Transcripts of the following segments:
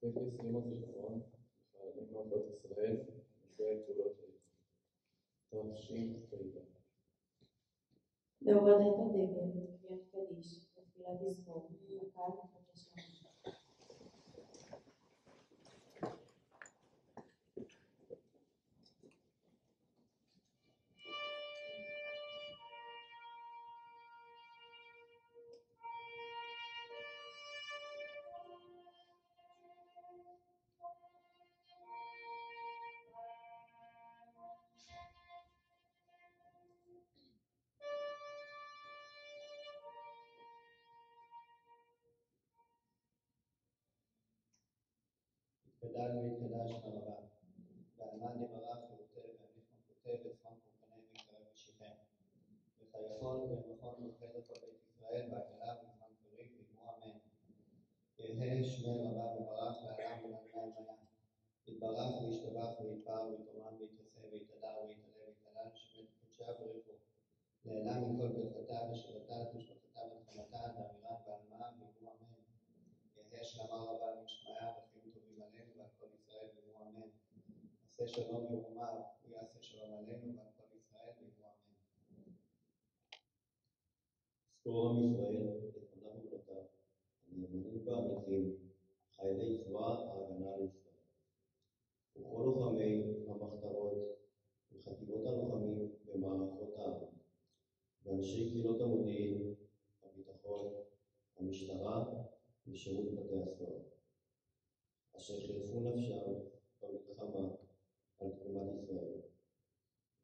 טקס יום הזיכרון לחללים מערכות ישראל ונפגעי פעולות האיבה תשפ"ב. בהורדת הדגל, קריאת קדיש ותפילת תזמור, הקהל מתבקש לעמוד. התקדש והתקדש הרבה, והאמן יברך חירותי והניף מלכותי וצפון קורבני מקרב משיחם. וחייכון ומכון מאוחד לכל בית ישראל בעגלה ובזמן פריק ויגמו אמן. יהא שמי רבה מברך לעולם ולעולם היה. יתברך וישתבח ויתפאר ויתרומם ויתעשה ויתהדר ויתעלה ויתהלל שמי קודשה בריחו. לעילם מכל ברכתה ושירתה ושבחתה ותחמתה דאמירן ועלמה ויגמו אמן. יהא שלמה רבה משמיה וחיים טובים עלינו ועל כל ישראל ויגמו אמן. עשה שלום ירומיו ויעשה שלום עלינו ועל כל ישראל ויגמו אמן. זכור עם ישראל את בניו ובנותיו, הנאמנים והאמיצים, חיילי צבא ההגנה לישראל. וכל לוחמי המחתרות וחטיבות הלוחמים במערכות העם, ואנשי קהילות המודיעין, הביטחון, המשטרה ושירות בתי הסוהר, אשר חירפו נפשם במלחמה על תקומת ישראל,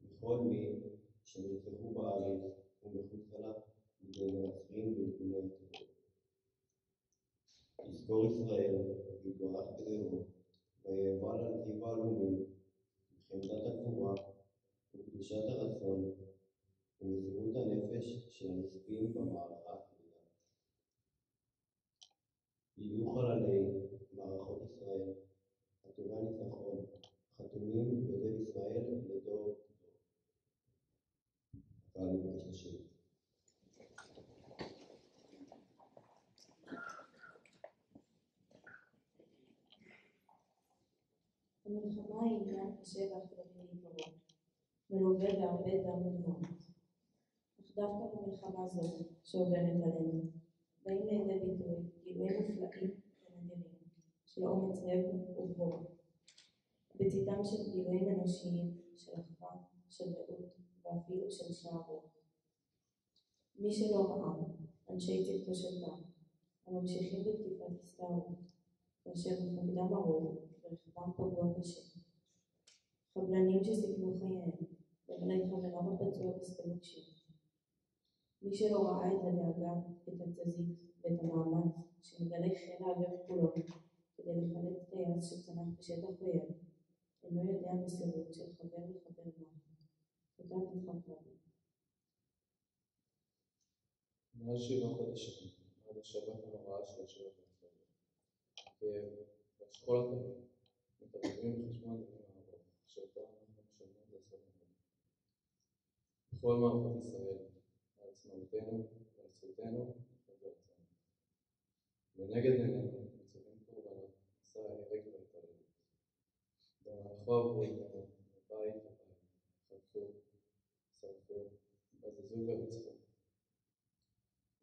וכל מי שנרצחו בארץ ומחוצה לה בידי מרצחים וארגוני הטרור. יזכור ישראל ויתברך בדרו, ויאבל על טיב העלומים, בחמדת הגבורה ובקדושת הרצון ומסירות הנפש של הנספים במערכה הכבדה. יהיו חללי מערכות ישראל, עטורי הניצחון, חתומים בלב ישראל לדור דור. הקהל מבקש לשבת. המלחמה היא עניין קשה ואכזרי לעיקרו, מלווה בהרבה דם ודמעות. אך דווקא במלחמה זו שעוברת עלינו, באים לידי ביטוי גילויים מופלאים ונדירים של אומץ לב וגבורה. בצידם של גילויים אנושיים, של אחווה, של רעות ואפילו של שאר רוח. מי שלא ראה, אנשי צוות השטח, הממשיכים בתקיפת הסתערות, כאשר מפקדם הרוב ורכבם פגוע קשה. חבלנים שסיכנו חייהם, ומלא חבריו הפצוע בשדה מוקשים. מי שלא ראה את הדאגה, את התזזית ואת המאמץ שמגלה חיל האוויר כולו כדי לחלץ טייס שצנח בשטח אויב, אינו יודע מסירות של חבר לחבר מה. כתב יצחק רבין. מאז 7 חודשים, עד השבת הנוראה של 7 באוקטובר, הכאב והשכול הכבד מתערבים בחשבון דמים הערוב, שאותו אנחנו משלמים לעשות ממנו. בכל מערכות ישראל, על עצמאותנו ועל זכותנו ובארצנו. ונגד עינינו ניצבים קורבנות מסע ההרג וההתעללות. במהלכו עברו איתנו מבית לבית, חטפו, שרפו, בזזו ורצחו.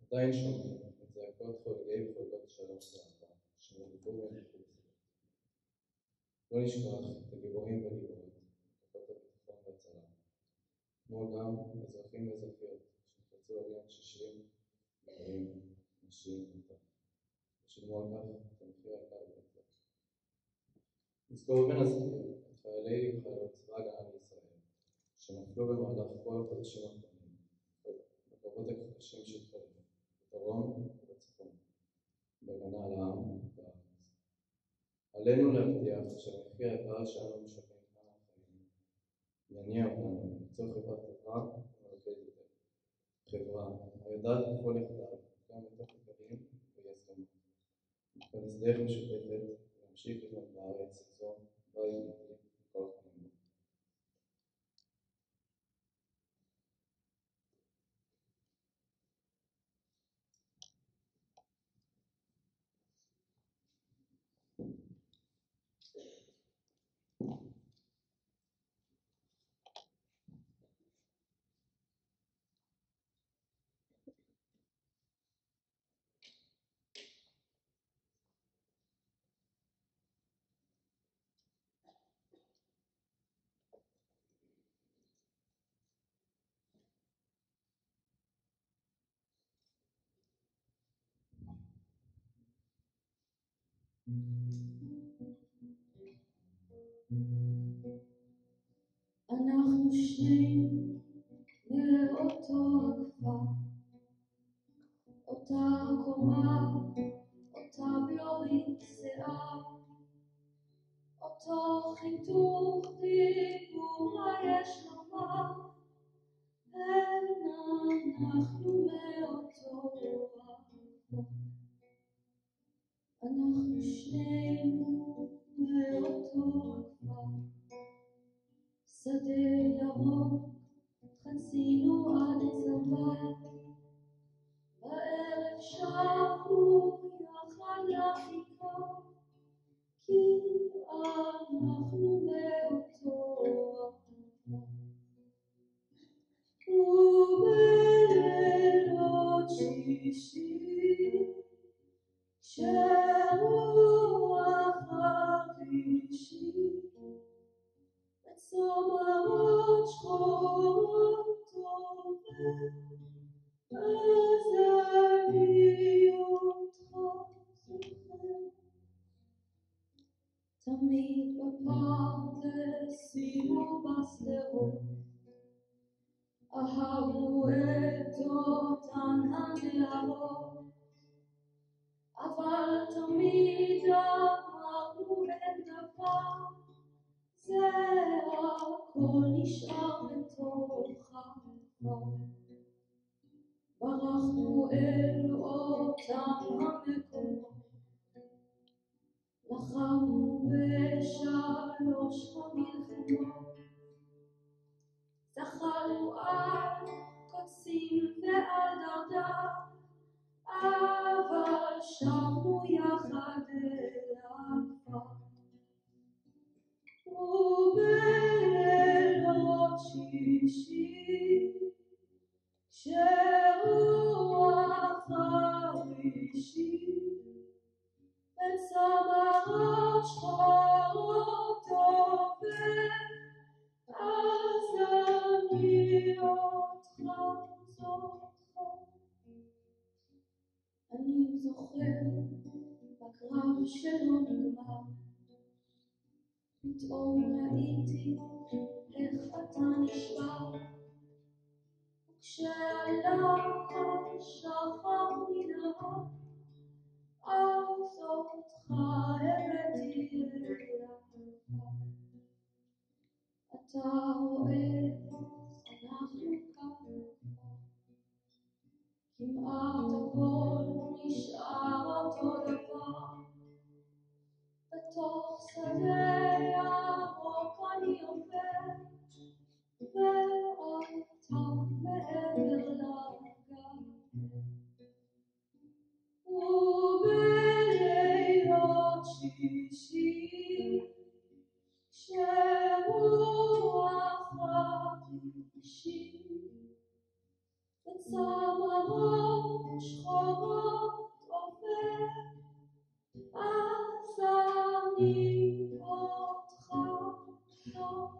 עדיין שומעים את זעקות חוגגי וחוגגות השלום והאהבה שנרדפו ונרדפו בסביבה. לא נשכח את הגיבורים והגיבורות, כוחות הביטחון וההצלה, כמו גם אזרחים ואזרחיות שנחלצו על יד קשישים, גברים, נשים וטף, ושילמו על כך את המחיר היקר ביותר. נזכור ונזכיר את חיילי וחיילות צבא ההגנה לישראל שנפלו במהלך כל החודשים האחרונים בקרבות הקשים שהתחוללו בדרום ובצפון, בהגנה על העם והארץ. עלינו להבטיח שהמחיר היקר שאנו משלמים כאן על חיים יניע אותנו ליצור חברה טובה ומרכזת יותר. חברה היודעת לפעול יחדיו גם בתוך אתגרים ואי-הסכמות. נכנס דרך משותפת להמשיך לבנות בארץ זו בה יהודי בכל החיים. אנחנו שנינו מאותו הכפר, אותה קומה, אותה בלורית שיער, אותו חיתוך דיבור היש לומר, אנחנו מאותו הכפר, אנחנו שנינו מאותו הכפר, שדה ירוק חצינו עד צבא, בערב שבנו יחד לכיכר, כי אנחנו מאותו הכפר. ובלילות שישי כשרוח חרישי בצמרות שחורות עובר, אז אני אותך זוכר. תמיד בפרדסים ובשדרות אהבנו את אותן הנערות, אבל תמיד אמרנו אין דבר, זה הכל נשאר בתוך הכפר. ברחנו אל אותם המקומות, לחמנו בשלוש המלחמות, זחלנו על קוצים ועל דרדר, אבל שבנו יחד אל הכפר. ובלילות שישי כשרוח חרישי בצמרות שחורות עובר, אז אני אותך זוכר. אני זוכר בקרב שלא נגמר, פתאום ראיתי איך אתה נשבר, וכשעלה השחר מנהר, אז אותך הבאתי אל הכפר. אתה רואה, אנחנו כאן, כמעט הכל נשאר אותו דבר, בתוך שדה ירוק אני עובר, ואתה מעבר לגן. ובלילות שישי כשרוח חרישי בצמרות שחורות עובר, אז אני אותך זוכר.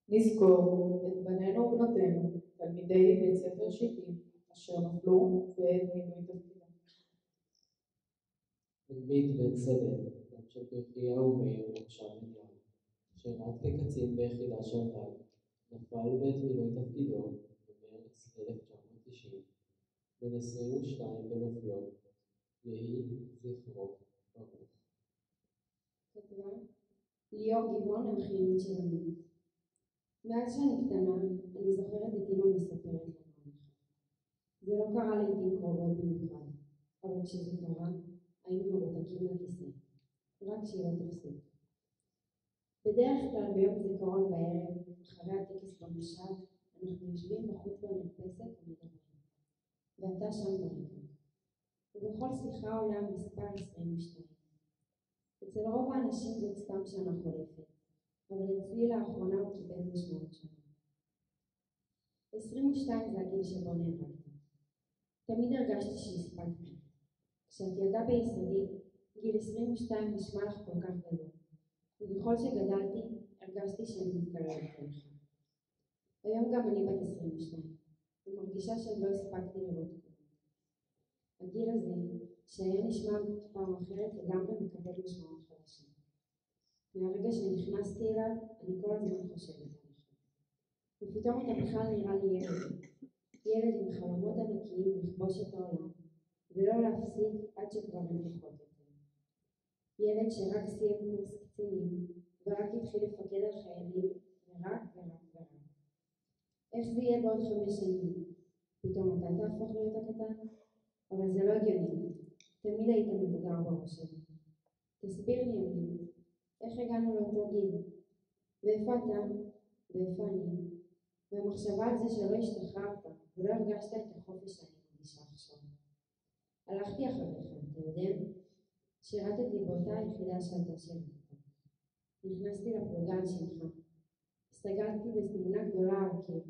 נזכור את בנינו ובנותינו, תלמידי בית ספר שיטים, אשר נפלו בעת מילוי תפקידם. תלמיד בן שדה, בן של פרחיהו מאיר ומושב אליהו, שירת כקצין ביחידה של דג, נפל בעת מילוי תפקידו במרץ 1990, בן 22 בנופלו, יהי זכרו ברוך. כתבה ליאור גבעון, האחיינית של עמית. מאז שאני קטנה, אני זוכרת את אמא מספרת לנו עליך. זה לא קרה לעתים קרובות במיוחד, אבל כשזה קרה, היינו מרותקים לכיסא, רק שהיא לא תפסיק. בדרך כלל ביום זיכרון בערב, אחרי הטקס במושב, אנחנו יושבים בחוץ במרפסת ומדברים, ואתה שם ברקע. ובכל שיחה עולה המספר 22. אצל רוב האנשים זאת סתם שנה חולפת, אבל אצלי לאחרונה הוא קיבל משמעות שונה. 22 זה הגיל שבו נהרגתי. תמיד הרגשתי שהספקתי. כשאת ילדה ביסודי, גיל 22 נשמע לך כל כך גדול. וככל שגדלתי, הרגשתי שאני מתקרבת אליך. היום גם אני בת 22, ומרגישה שעוד לא הספקתי לראות כלום. הגיל הזה, שהיה נשמע פעם אחרת, לגמרי מקבל משמעות חדשה. מהרגע שנכנסתי אליו, אני כל הזמן חושבת עליך. ופתאום אתה בכלל נראה לי ילד עם חלומות ענקיים לכבוש את העולם, ולא להפסיק עד שכבר אין פחות יותר. ילד שרק סיים קורס קצינים, ורק התחיל לפקד על חיילים, ורק. איך זה יהיה בעוד 5 שנים? פתאום אתה תהפוך להיות הקטן? אבל זה לא הגיוני. תמיד היית מבוגר בראש שלי. תסביר לי, אמיר, איך הגענו לאותו גיל? ואיפה אתה? ואיפה אני? והמחשבה על זה שלא השתחררת ולא הרגשת את החופש שאני מרגישה עכשיו. הלכתי אחריך, אתה יודע? שירתתי באותה היחידה שאתה שירת. נכנסתי לפלוגה על שמך. הסתגלתי בתמונה גדולה על הקיר.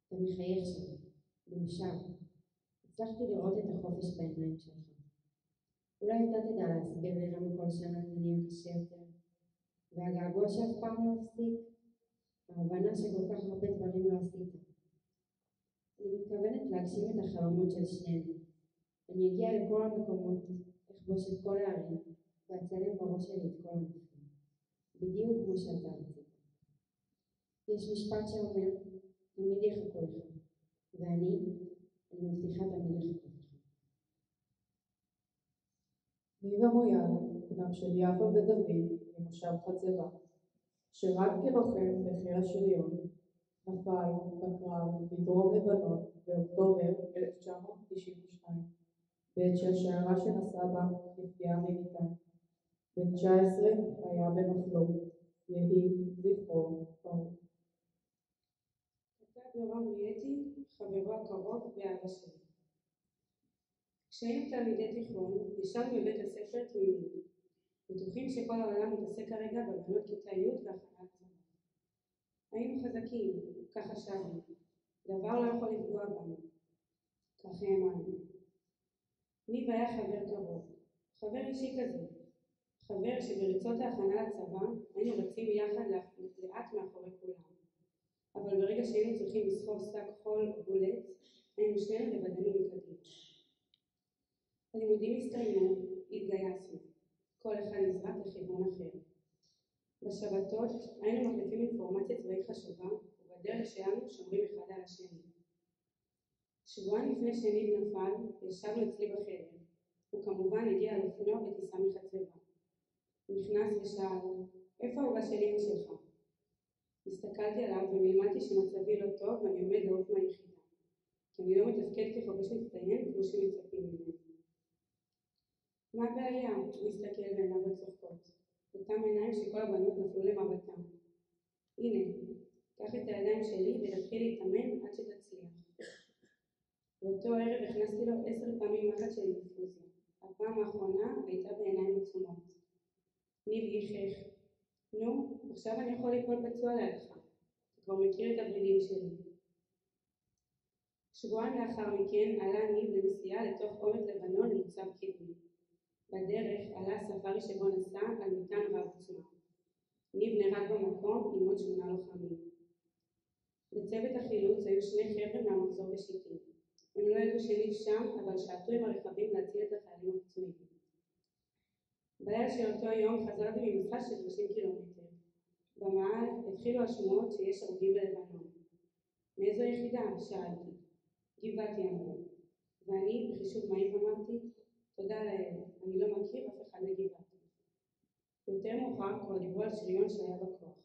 אתה מחייך שם, מאושר. הצלחתי לראות את החופש בעיניים שלך. אולי אתה תדע להסביר לי למה כל שנה זה נהיה קשה יותר. והגעגוע שאף פעם לא הפסיק, ההבנה שכל כך הרבה דברים לא עשית. אני מתכוונת להגשים את החלומות של שנינו. אני אגיע לכל המקומות, אכבוש את כל הערים, ואצלם בראש שלי את כל הנופים. בדיוק כמו שאתה רצית. יש משפט שאומר, תמיד יחכו לך, ואני מבטיחה תמיד לחכות לך. ניבה מויאל, בנם של יפה ודוד, ממושב חצבה, שרק כלוחם בחיל השריון, נפל בקרב בדרום לבנון באוקטובר 1992, בעת שהשיירה שנסע בה נפגעה ממיתה. בן 19 היה בנופלו, יהי זכרו ברוך. כתב יורם ריאטי, חברו הקרוב ואבא שלי. כשהיינו תלמידי תיכון, ישבנו בבית הספר תמימים, בטוחים שכל העולם מתעסק כרגע בבנות כיתה י' והכנת צבא. היינו חזקים, כך חשבנו, דבר לא יכול לפגוע בנו, כך האמנו. ניב היה חבר קרוב, חבר אישי כזה, חבר שבריצות ההכנה לצבא היינו רצים יחד לאט מאחורי כולם. אבל ברגע שהיינו צריכים לסחוב שק חול או בולט, היינו שנינו לבדנו מקדימה. הלימודים הסתיימו, התגייסנו. כל אחד נזרק לכיוון אחר. בשבתות היינו מחליפים אינפורמציה צבאית חשובה, ובדרך שלנו שומרים אחד על השני. שבועיים לפני שניב נפל, ישבנו אצלי בחדר. הוא כמובן הגיע על אופנוע בטיסה מחצבה. נכנס ושאל, איפה העוגה של אמא שלך? הסתכלתי עליו ומלמדתי שמצבי לא טוב ואני עומד לעוף מהיחידה, כי אני לא מתפקד כחובש מצטיין כמו שמצפים ממני. מה הבעיה? הוא הסתכל בעיניו הצוחקות, אותם עיניים שכל הבנות נפלו למבטם. הנה, קח את הידיים שלי ותתחיל להתאמן עד שתצליח. באותו ערב הכנסתי לו 10 פעמים מחץ של אינפוזיה. הפעם האחרונה הייתה בעיניים עצומות. ניב גיחך. נו, עכשיו אני יכול ליפול פצוע לידך. אתה כבר מכיר את הברידים שלי. שבועיים לאחר מכן עלה ניב לנסיעה לתוך עומק לבנון למוצב קדמי. בדרך עלה הספארי שבו נסע על מטען רב עוצמה. ניב נהרג במקום עם עוד 8 לוחמים. בצוות החילוץ היו 2 חבר'ה מהמחזור בשיטים. הם לא ידעו שניב שם, אבל שעטו עם הרכבים להציל את החיילים הפצועים. בלילה של אותו יום חזרתי ממסע של 30 קילומטר. במעל התחילו השמועות שיש הרוגים בלבנון. מאיזו יחידה? שאלתי. גבעתי אמרו. ואני בחישוב מהיר אמרתי, תודה לאל, אני לא מכיר אף אחד מגבעתי. יותר מאוחר כבר דיברו על שריון שהיה בכוח.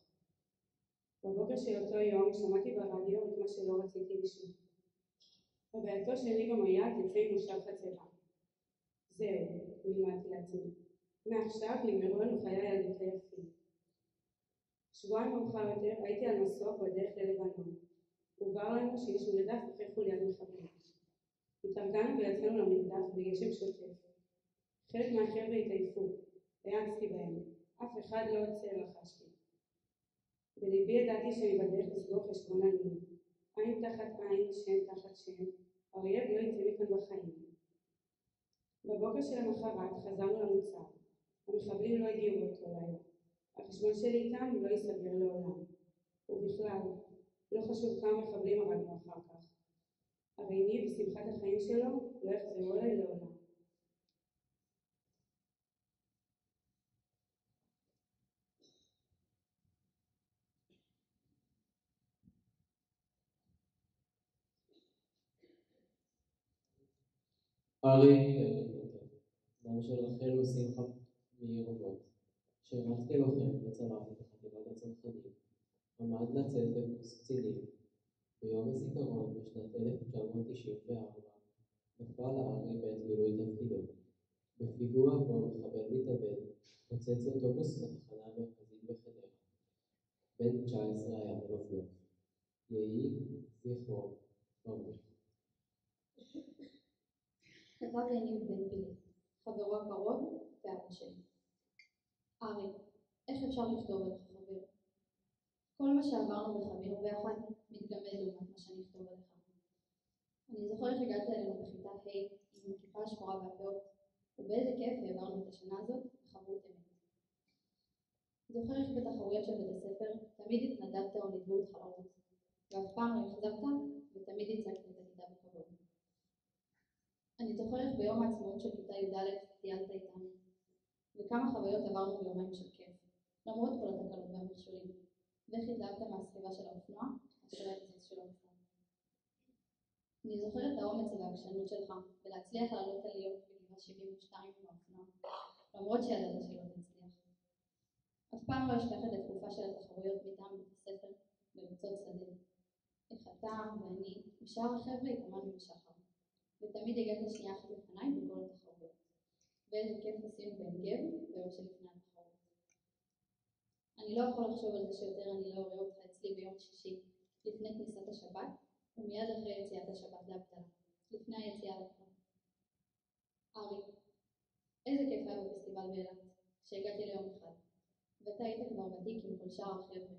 בבוקר של אותו יום שמעתי ברדיו את מה שלא רציתי לשמוע. בבעייתו שלי במויאל תצא ממושב חצבה. זהו, נלמדתי לעצמי. מעכשיו נגמרו לנו חיי הילדות היפים. שבועיים מאוחר יותר הייתי על מסוק בדרך ללבנון. הובהר לנו שיש מרדף אחרי חוליית מחבלים. התארגנו ויצאנו למרדף בגשם שוטף. חלק מהחבר'ה התעייפו, האצתי בהם. אף אחד לא עוצר לחשתי. בליבי ידעתי שאני בדרך לסגור חשבון עניים. עין תחת עין, שם תחת שם, האויב לא יצא מכאן בחיים. בבוקר שלמחרת חזרנו למוצב. המחבלים לא הגיעו באותו לילה. החשבון שלי איתם לא ייסגר לעולם. ובכלל, לא חשוב כמה מחבלים הרגנו אחר כך. הרי ניב ושמחת החיים שלו לא יחזרו אליי לעולם. ארי דם של רחל ושמחה מרובות, שירת כלוחם וצלף את חטיבת הצנחנים, עמד לצאת לקורס קצינים. ביום הזיכרון בשנת 1994 נפל ארי בעת מילוי תפקידו. בפיגוע בו מחבל מתאבד פוצץ אוטובוס בתחנה המרכזית בחדרה. בן 19 היה בנופלו. יהי זכרו ברוך. כתב יניב בן פילי, חברו הקרוב ואבא שלי. ארי, איך אפשר לכתוב עליך חבר? כל מה שעברנו וחווינו ביחד מתגמד לעומת מה שאני אכתוב עליך. אני זוכר איך הגעת אלינו בכיתה ה' עם הכיפה השחורה והפאות, ובאיזה כיף העברנו את השנה הזאת בחברות אמת. זוכר איך בתחרויות של בית הספר תמיד התנדבת או נדבו אותך לרוץ, ואף פעם לא אכזבת ותמיד ייצגת את הכיתה בכבוד. אני זוכר איך ביום העצמאות של כיתה י"א טיילת איתנו, וכמה חוויות עברנו ביומיים של כיף, למרות כל התקלות והמכשולים, ואיך התלהבת מהסביבה של האופנוע, אשר ההצץ של האופנוע. אני זוכר את האומץ והעקשנות שלך, ולהצליח לעלות עליות בגבעה 72 עם האופנוע, למרות שידעת שלא תצליח. אף פעם לא אשכח את התקופה של התחרויות מטעם בית הספר בריצות שדה. איך אתה ואני ושאר החבר'ה התאמנו בשחר, ותמיד הגעת שנייה אחת לפניי בכל התחרויות. ואיזה כיף עשינו בעין גב ביום שלפני התחרות. אני לא יכול לחשוב על זה שיותר אני לא אראה אותך אצלי ביום שישי לפני כניסת השבת, ומיד אחרי יציאת השבת לאבטלה, לפני היציאה לפני. ארי, איזה כיף היה בפסטיבל באילת, כשהגעתי ליום אחד, ואתה היית כבר ותיק עם כל שאר החבר'ה,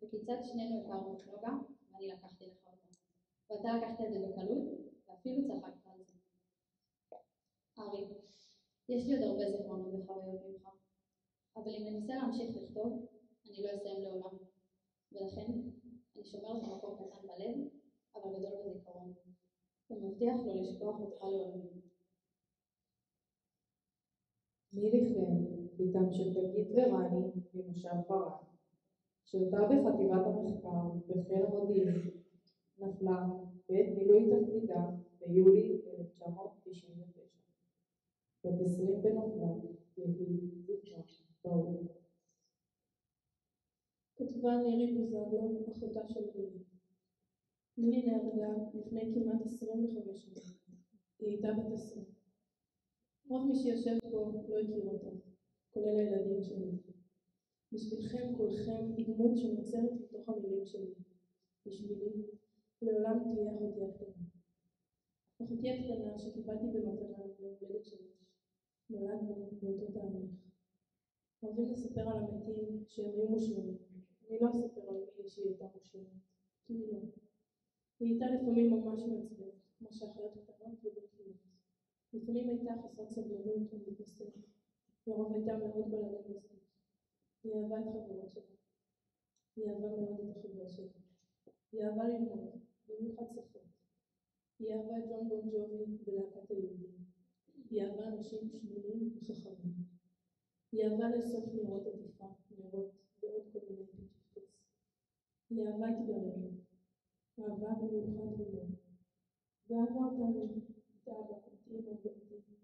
וכיצד שנינו הכרנו את נוגה, ואני לקחתי לך אותה, ואתה לקחת את זה בקלות, ואפילו צחקת על זה. ארי, יש לי עוד הרבה זיכרונות וחוויות ממך, אבל אם ננסה להמשיך לכתוב, אני לא אסיים לעולם, ולכן אני שומרת במקום קטן בלב, אבל גדול בזיכרון, ומבטיח לא לשכוח אותך לעולמים. מילי חן, בתם של דגית ורני ממושב פרן, שירתה בחטיבת המחקר בחיל המודיעין, נפלה בעת מילוי תפקידה ביולי 1999. בת 20 בנובמבר, יהי זכרה ברוך. כתבה נירי בוזגלו, אחותה של מילי. מילי נהרגה לפני כמעט 25 שנה. היא הייתה בת 20. רוב מי שיושב פה לא הכיר אותה, כולל הילדים שלי. בשבילכם כולכם היא דמות שנוצרת מתוך המילים שלי. בשבילי, לעולם תהיה אחותי הקטנה. אחותי הקטנה שקיבלתי במתנה להולדת שלי. נולדנו באותו תאריך. אוהבים לספר על המתים שהם היו מושלמים. אני לא אספר על מילי שהיא הייתה מושלמת, כי היא לא. היא הייתה לפעמים ממש מעצבנת, כמו שאחיות קטנות ובקבילות. לפעמים הייתה חסרת סבלנות ומתנשאת. לרוב הייתה מאוד בלגנית. היא אהבה את חברות שלה. היא אהבה מאוד את החבר שלה. היא אהבה ללמוד, במיוחד שפות. היא אהבה את ג'ון בון ג'ובי בלהקת היהודים. היא אהבה אנשים שנונים וחכמים. היא אהבה לאסוף ניירות עטיפה, ניירות ועוד כל מיני פיצוץ. היא אהבה את גרעין. אהבה במיוחד ללמוד. ואהבה אותנו, את אבא, את אמא ואותי,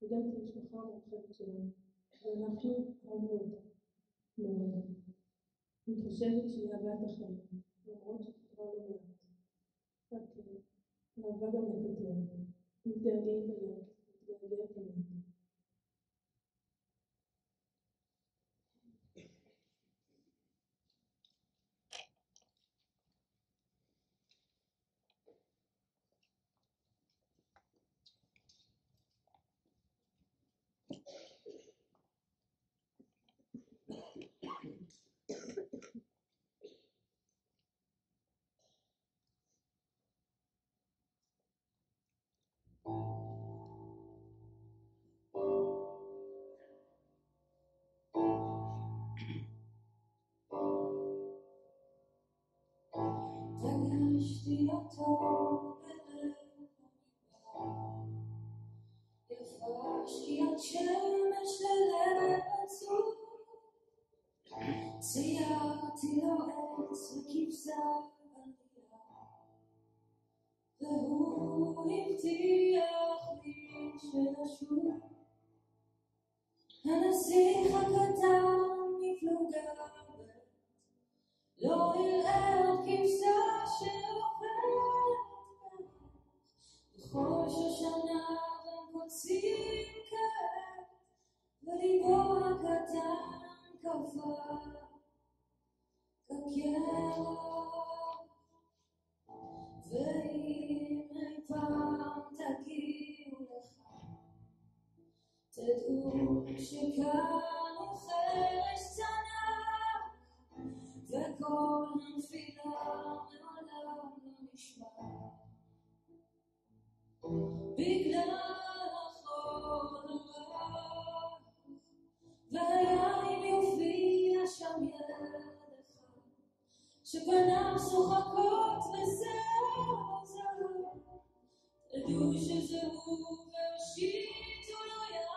וגם את המשפחה המורחבת שלנו. ואנחנו אהבנו אותה מאוד. אני חושבת שהיא אהבה את החיים, למרות שכתבה לא מעט. רק אהבה גם לקטר, מתגעגעים אליה, מתגעגע תמיד. אותו בלב המדבר. יפה שקיעת שמש ללב עצוב, ציירתי לו עץ וכבשה על נייר, והוא הבטיח לי שנשוב. הנסיך הקטן מפלוגה ב' לא יראה עוד כבשה שאוכלת פרח, בכל שושנה הם קוצים כעת, וליבו הקטן קפא כקרח. ואם אי פעם תגיעו לכאן, תדעו שכאן הוא חרש צנח, וכל הנפילה מעולם לא נשמע, בגלל החול הרך. והיה אם יופיע שם ילד אחד, שפניו שוחקות ושיער זהב, תדעו שזה הוא והושיטו לו יד,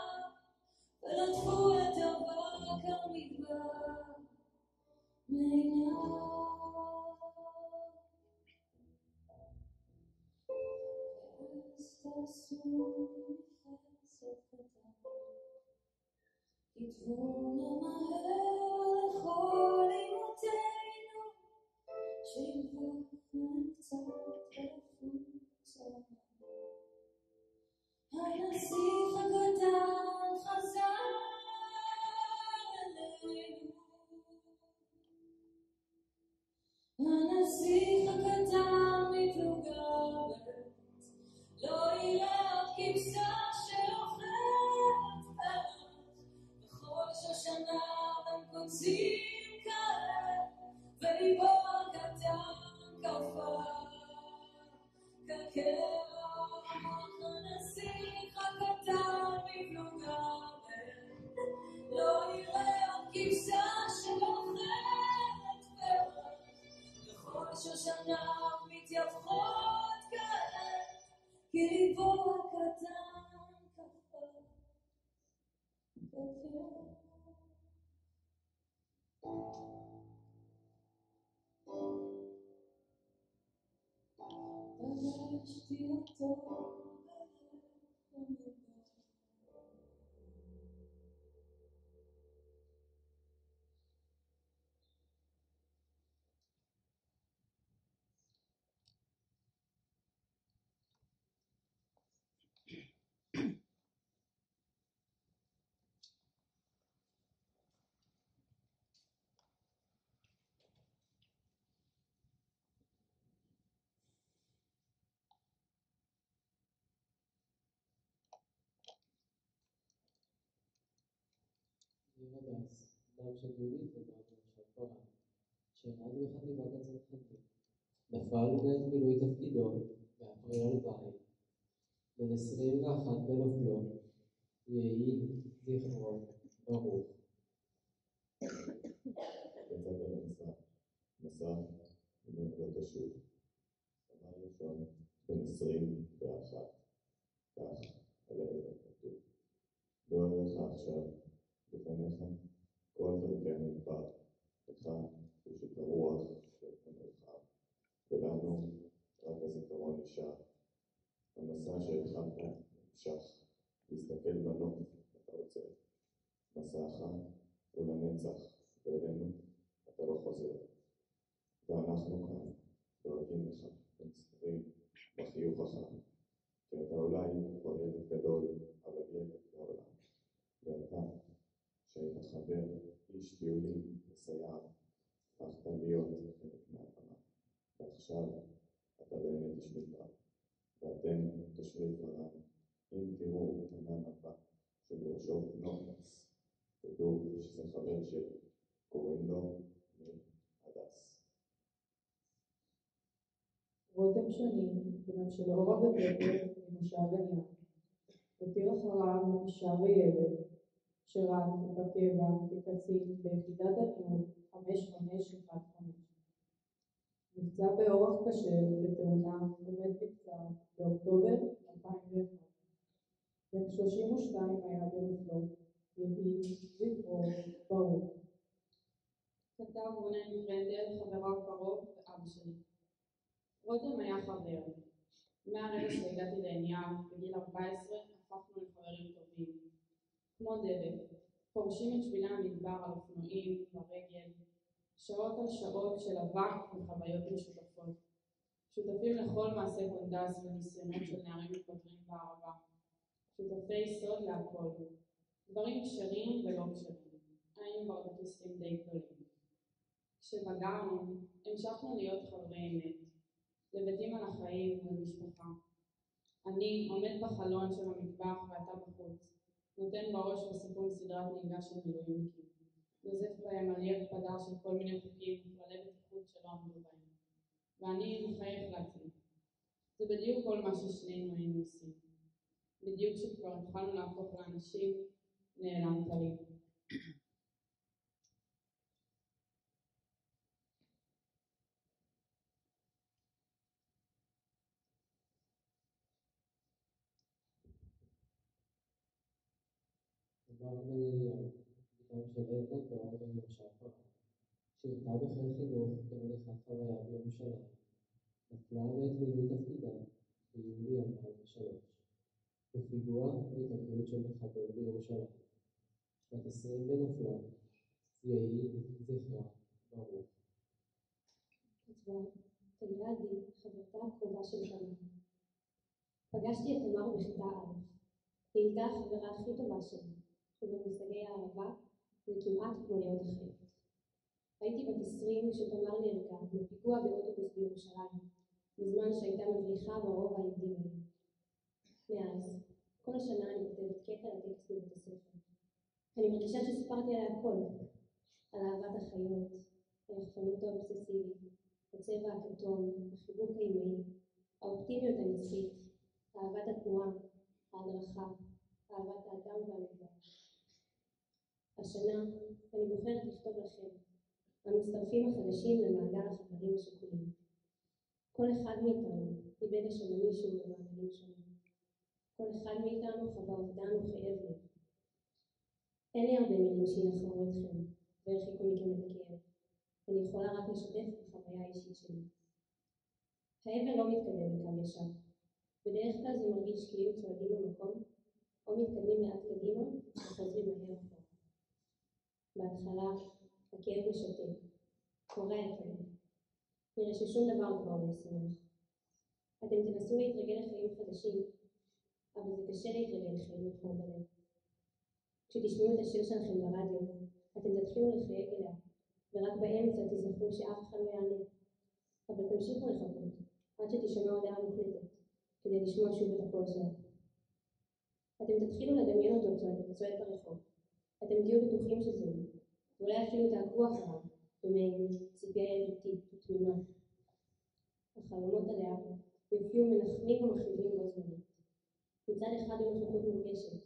ולטפו את אבק המדבר מעיניו. ואז תעשו חסד קטן, כתבו נמהר לכל אמותינו, שיבחן קצת ולפוצה. הנסיך הקטן חזר אלינו, הנסיך הקטן מפלוגה ב' לא יראה עוד כבשה שאוכלת פרח, בכל שושנה הם קוצים כעת, וליבו הקטן קפא כקרח. הנסיך הקטן מפלוגה ב' לא יראה עוד כבשה שאוכלת פרח, בכל שושנה מתייווחות כעת, כי ליבו הקטן קפא כקרח. פגשתי אותו בלב המדבר. הדס, אדם שדודית ודרגה שפרה, שירד בחטיבת הצנחנים, נפל בעת מילוי תפקידו באפריל 2000, בן 21 בנופלו, יהי זכרו ברוך. יצא במסע, מסע לא תשוב. סמל ראשון, בן 21, כך על העבר כתוב. לא אליך עכשיו, לפניך, כל דרכי המדבר, לך פשוט הרוח של המרחב, ולנו רק הזיכרון נשאר. המסע שהתחלת נמשך, להסתכל בנו, אתה רוצה. מסעך הוא לנצח, ואלינו אתה לא חוזר. ואנחנו כאן, דואגים לך, ונזכרים בחיוך החם, כי אתה אולי כבר ילד גדול, אבל ילד לעולם. ואתה, שהיית חבר, איש טיולים, מסייע, הפכת להיות חלק מהבמה. ועכשיו אתה באמת איש מדבר, ואתם תושבי דברם, אם תראו ענן הבא שבראשו נוקס, תדעו שזה חבר שלי, קוראים לו ניר הדס. רותם שנים, בנם של אורה ופטר ממושב עניין. הותיר אחריו אישה וילד, שירת בקבע כקצין ביחידת הניהול 5515. נפצע באורח קשה בתאונה ומת מפצעיו באוקטובר 2001. בן 32 היה במותו, יהי זכרו ברוך. כתב רונן ברנדל, חברו הקרוב ואבא שלי. רותם היה חבר. מהרגע שהגעתי לעניין, בגיל 14, הפכנו לחברים טובים. כמו דבק, פורשים את שבילי המדבר על אופנועים, ברגל, שעות על שעות של אבק וחוויות משותפות. שותפים לכל מעשה קונדס וניסיונות של נערים מתפטרים בערבה. שותפי סוד להכל. דברים כשרים ולא כשרים. היינו ברדקיסטים די גדולים. כשבגרנו, המשכנו להיות חברי אמת. לבטים על החיים ולמשפחה. אני עומד בחלון של המטבח ואתה בחוץ. נותן בראש בסיכום סדרת נהיגה של מילואימניקים. נוזף בהם על אי הקפדה של כל מיני חוקים וכללי בטיחות שלא עמדו בהם. ואני מחייך לעצמי. זה בדיוק כל מה ששנינו היינו עושים. בדיוק כשכבר התחלנו להפוך לאנשים, נעלמת לי. דבר בן אליהו, בתם של עזת ואור בן יורשה פרה. שירתה בחיל חינוך כמדריכת חוויה בירושלים. נפלה בעת מילוי תפקידה ביולי 2003. בפיגוע והתאבדות של מחבל בירושלים. בת 20 בנופלה, יהי זכרה ברוך. כתבה תמר עדי, חברתה הקרובה של תמר. פגשתי את תמר בכיתה א'. היא הייתה החברה הכי טובה שלי, ובמושגי הערבה זה כמעט כמו להיות אחרת. הייתי בת 20 כשתמר נהרגה בפיגוע באוטובוס בירושלים, בזמן שהייתה מדריכה ברובע היהודי בעיר. מאז, כל שנה אני כותבת קטע לטקסט בבית הספר. אני מרגישה שסיפרתי עליה הכל, על אהבת החיות, היחפנות האובססיבית, הצבע הכתום, החיבוק האימהי, האופטימיות הנצחית, אהבת התנועה, ההדרכה, אהבת האדם והמקדש. השנה אני בוחרת לכתוב לכם, המצטרפים החדשים למעגל החברים השכולים. כל אחד מאיתנו איבד השנה מישהו במעגלים שונים. כל אחד מאיתנו חווה אובדן וכאב לב. אין לי הרבה מילים שינחרו אתכם והרחיקו מכם את הכאב. אני יכולה רק לשתף בחוויה האישית שלי. האבל לא מתקדם בקו ישר. בדרך כלל זה מרגיש כאילו צועדים במקום, או מתקדמים לאט קדימה וחוזרים מהר אחורה. בהתחלה הכאב משתק, קורע את הלב. נראה ששום דבר כבר לא ישמח. אתם תנסו להתרגל לחיים חדשים, אבל זה קשה להתרגל לחיים לבחור בלב. כשתשמעו את השיר שלכם ברדיו, אתם תתחילו לחייג אליה, ורק באמצע תזכרו שאף אחד לא יענה. אבל תמשיכו לחכות, עד שתשמע הודעה מוחלטת, כדי לשמוע שוב את הקול שלה. אתם תתחילו לדמיין אותו צועד ברחוב. אתם תהיו בטוחים שזהו, ואולי אפילו תעקבו אחריו, במעין ציפייה ילדותית ותמימה. החלומות עליה יופיעו מנחמים ומכאיבים בו זמנית. מצד אחד בנוכחות מורגשת,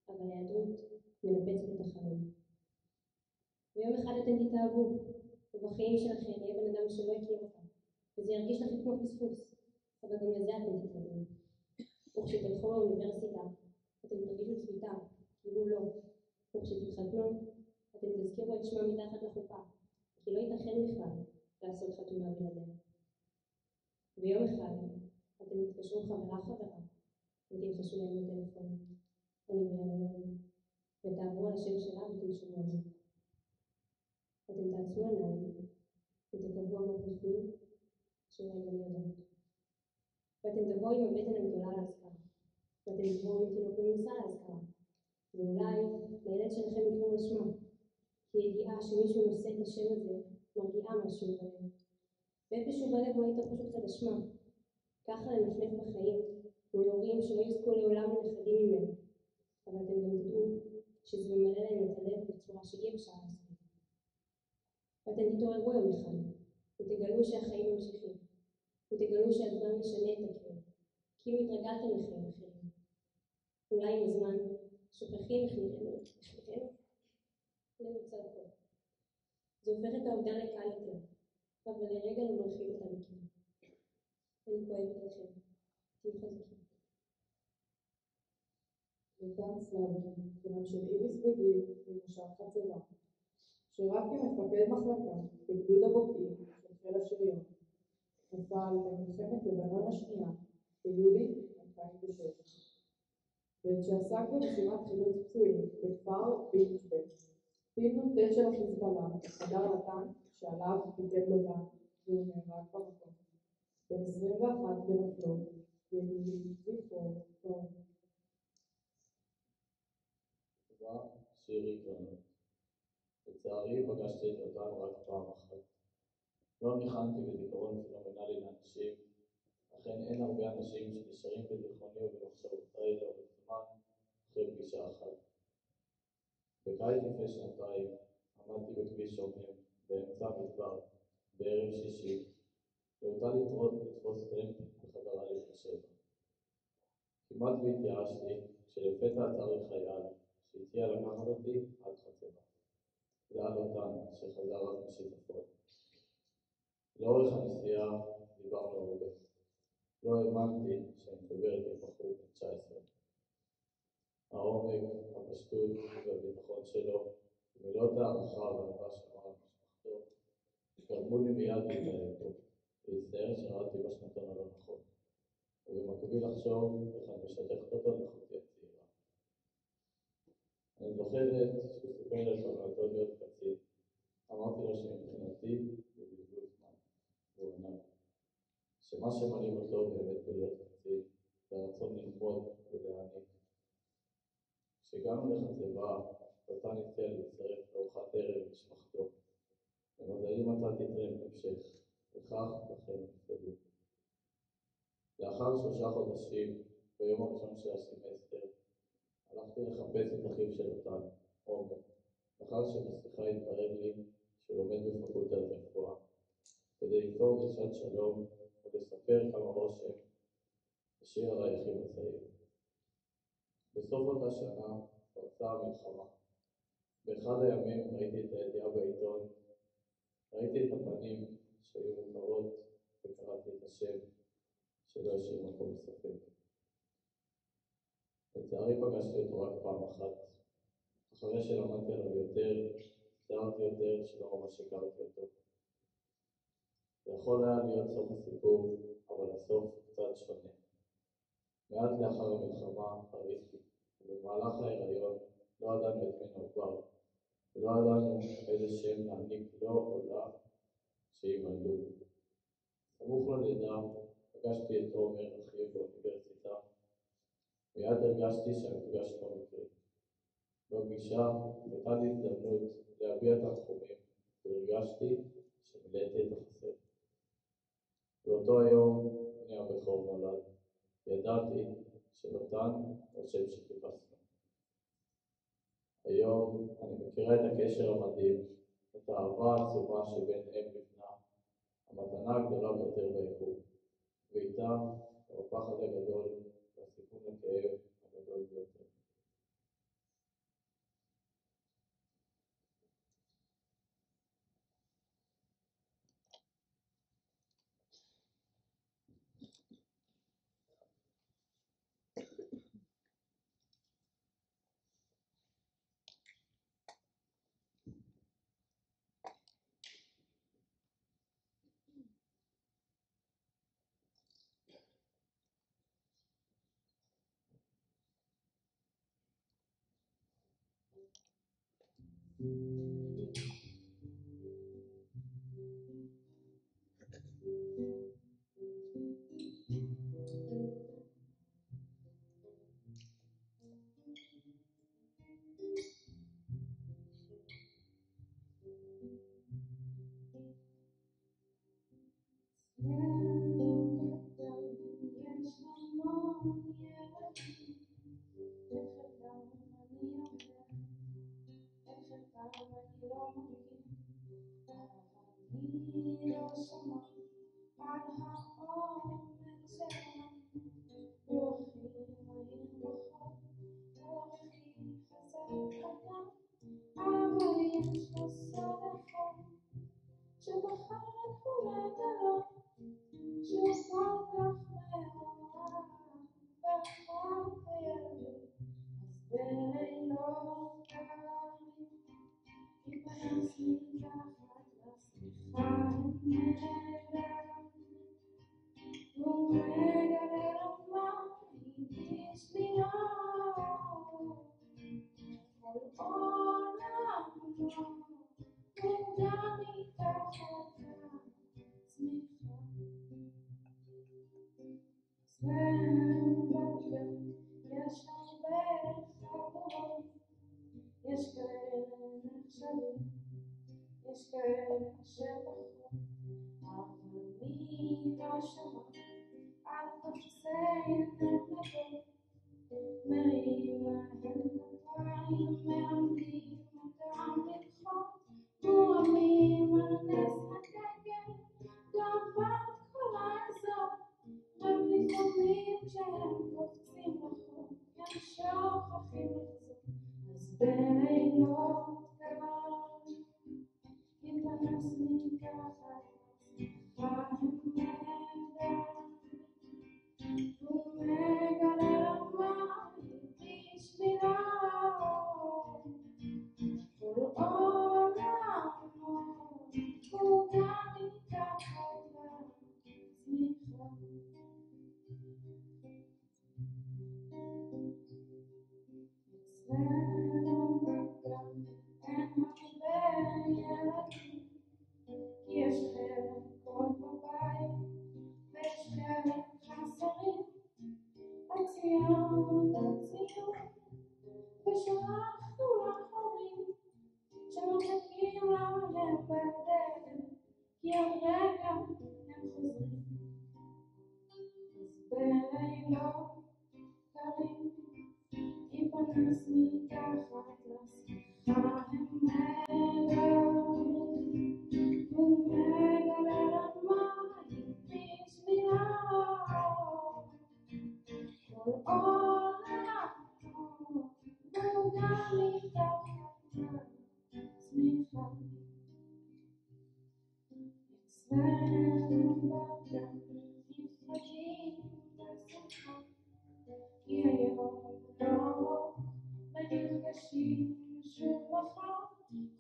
אבל ההיעדרות מנפצת את החלום. ויום אחד אתם תתאהבו, ובחיים שלכם יהיה בן אדם שלא הכיר אותה, וזה ירגיש לכם כמו פספוס, אבל גם לזה אתם תתרגלו. וכשתלכו לאוניברסיטה, אתם תרגישו צביטה, כאילו לא. וכשתתחתנו, אתם תזכירו את שמה מתחת לחופה, כי לא ייתכן בכלל לעשות חתונה בלעדיה. ויום אחד, אתם תתקשרו חברה ותלחשו להם בטלפון. אני בהיריון, ותעברו על השם שלה ותנשמו עליו. אתם תעצמו עיניים, ותקבעו עמוק בפנים, שאולי גם יודעת. ואתם תבואו עם הבטן הגדולה להזכרה, ואתם תבואו עם תינוק במנסה להזכרה, ואולי לילד שלכם יקראו על שמה, כי ידיעה שמישהו נושא את השם הזה מרגיעה משהו בלב. ואיפשהו בלב לא הייתה פשוט עד השמה, ככה לנפנף בחיים, מול הורים שלא יזכו לעולם לנכדים ממנו, אבל אתם גם תדעו שזה ממלא להם את הלב בצורה שאי אפשר לעשות. ואתם תתעוררו יום אחד, ותגלו שהחיים ממשיכים, ותגלו שהזמן משנה את הכאב, כאילו התרגלתם לחיים אחרים. אולי עם הזמן שוכחים חלקנו לנוצר כל. זה הופך את העובדה לקל יותר, אבל לרגע לא מרחיק אותה מכם. אני כואבת לכם. תהיו חזקים. יותם סלאבי, בנם של איריס וגיל ממושב חצבה, שירת כמפקד מחלקה בגדוד הבוקעים של חיל השריון, נפל במלחמת לבנון השנייה ביולי 2006. בעת שעסק במשימת חילוץ פצועים בכפר בילצ'בק, טיל נ"ט של החיזבאללה חדר לטנק שעליו פיגל לו טנק והוא נהרג במקום. בן 21 בנופלו, יהי זכרו טוב. תודה, שירי גרנות. לצערי פגשתי את יותם רק פעם אחת. לא ניחנתי בזיכרון פנומנלי לאנשים, לכן אין הרבה אנשים שנשארים בזיכרוני ובמחשבותיי לאורך זמן אחרי פגישה אחת. בקיץ לפני שנתיים עמדתי בכביש שומם באמצע המדבר בערב שישי, והוטל לתפוס טרמפ בחזרה לבאר שבע. כמעט והתייאשתי כשלפתע עצר לי חייל שהציע לקחת אותי עד חצבה. זה היה לוטן שחזר אז משיטפון. לאורך הנסיעה דיברנו הרבה. לא האמנתי שאני מדבר עם בחור בן 19. העומק, הפשטות והביטחון שלו, ומילות הערכה והאהבה שאמר על משפחתו, גרמו לי מיד להתאהב בו, להצטער שראיתי בשנתון הלא נכון, ובמקביל לחשוב איך אני משדכת אותו לאחותי הצעירה. אני זוכרת שהוא סיפר לי על כוונתו להיות קצין. אמרתי לו שמבחינתי זה בזבוז זמן, והוא ענה שמה שמעניין אותו באמת בלהיות קצין זה הרצון ללמוד ולהעניק. כשהגענו לחצבה, אותה נתקל להצטרף לארוחת ערב עם משפחתו. במזלי מצאתי טרמפ המשך, וכך לכן נפרדו. לאחר 3 חודשים, ביום הראשון של הסמסטר, הלכתי לחפש את אחיו של אותן, עומר, לאחר שבשיחה התברר לי שהוא לומד בפקולטה לרפואה, כדי לכתוב דרישת שלום ולספר כמה רושם השאיר עליי אחיו הצעיר. בסוף אותה שנה פרצה המלחמה. באחד הימים ראיתי את הידיעה בעיתון, ראיתי את הפנים שהיו מוכרות וקראתי את השם שלא השאיר מקום לספק. לצערי פגשתי אותו רק פעם אחת. אחרי שלמדתי עליו יותר, הצטערתי יותר שלא ממש הכרתי אותו. זה יכול היה להיות סוף הסיפור, אבל הסוף קצת שונה. מעט לאחר המלחמה חריתי, ובמהלך ההיריון לא ידענו את מין העובר, ולא ידענו איזה שם להעניק לו או לה שיוולדו. סמוך ללידה פגשתי את עומר, אחי באוניברסיטה. מיד הרגשתי שהמפגש לא מקרי. בפגישה הייתה לי הזדמנות להביע תנחומים, והרגשתי שמילאתי את החסר. באותו היום בני הבכור נולד. ידעתי שלוטן הוא שם שחיפשנו. היום אני מכירה את הקשר המדהים, את האהבה העצומה שבין אם לבנה, המתנה הגדולה ביותר ביקום, ואיתה הפחד הגדול והסיכון לכאב הגדול ביותר. שבחר הוא בבוקר יש הרבה חברות, יש כאלה נחשבים, יש כאלה שפחות, אבל מי לא שמע על קופצי נדנדות, מרים להם כפיים, מלמדים אותם לדחות, מורמים על נס הדגל, גאוות כל האזור, רק לפעמים כשהם קופצים רחוק, הם שוכחים לחזור, אז בלילות קרים, ייפנס מתחת לשמחה המדבר, והוא מגלה לו מהי בשבילו, כל עולמו הוא גם מתחת לשמחה. אצלנו בגן אין הרבה ילדים, כי יש חלקות בבית ויש חלק חסרים, הציון ושלחנו להורים שמחכים להם בדרך, כי עוד רגע הם חוזרים. אז בלילות קרים ייפנס מתחת לשמחה המדברים, והוא מגלה לו מהי בשבילו, כל עולמו והוא גם מתחת לשמחה. אצלנו בגן נפרדים בשמחה, כי היום לא ארוך ונפגשים שוב מחר,